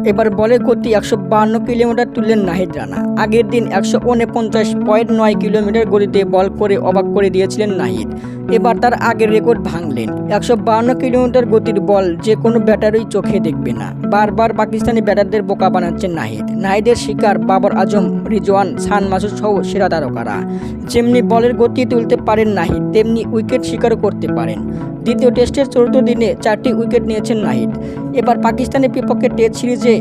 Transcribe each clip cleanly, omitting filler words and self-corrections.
এবার বলের গতি 152 কিলোমিটার তুললেন নাহিদ রানা। আগের দিন 149.9 কিলোমিটার গতিতে বল করে অবাক করে দিয়েছিলেন নাহিদ। এবার তার আগের রেকর্ড ভাঙলেন। 152 কিলোমিটার গতির বল যে কোনো ব্যাটারই চোখে দেখবে না। বারবার পাকিস্তানি ব্যাটারদের বোকা বানাচ্ছেন নাহিদ। নাহিদের শিকার বাবর আজম, রিজওয়ান, শান মাসুদ সহ সেরা তারকারা। যেমনি বলের গতি তুলতে পারেন নাহিদ, তেমনি উইকেট শিকারও করতে পারেন। দ্বিতীয় টেস্টের চতুর্থ দিনে 4টি উইকেট নিয়েছেন নাহিদ। এবার পাকিস্তানের বিপক্ষে টেস্ট সিরিজে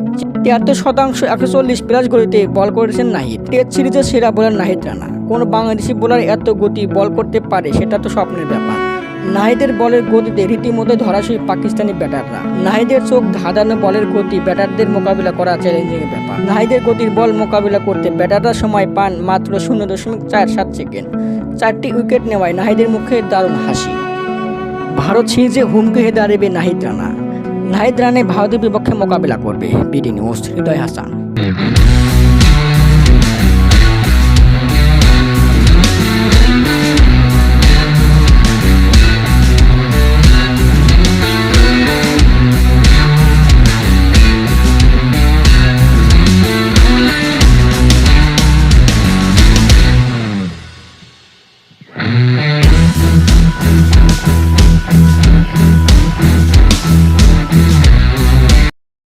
73% 140+ গতিতে বল করেছেন নাহিদ। টেস্ট সিরিজের সেরা বোলার নাহিদ রানা। কোনো বাংলাদেশি বোলার এত গতি বল করতে পারে সেটা তো স্বপ্নের ব্যাপার। নাহিদের বলের গতিতে রীতিমতো ধরাশায়ী পাকিস্তানি ব্যাটাররা। নাহিদের চোখ ধাঁধানো বলের গতি ব্যাটারদের মোকাবিলা করা চ্যালেঞ্জিং ব্যাপার। নাহিদের গতির বল মোকাবিলা করতে ব্যাটাররা সময় পান মাত্র 0.47 সেকেন্ড। 4টি উইকেট নেওয়ায় নাহিদের মুখে দারুণ হাসি। ভারত সিরিজে হুমকি হয়ে দাঁড়াবে নাহিদ রানা। নাহিদ রানা ভারতের বিপক্ষে মোকাবিলা করবে। বিডি নিউজ, হৃদয় হাসান।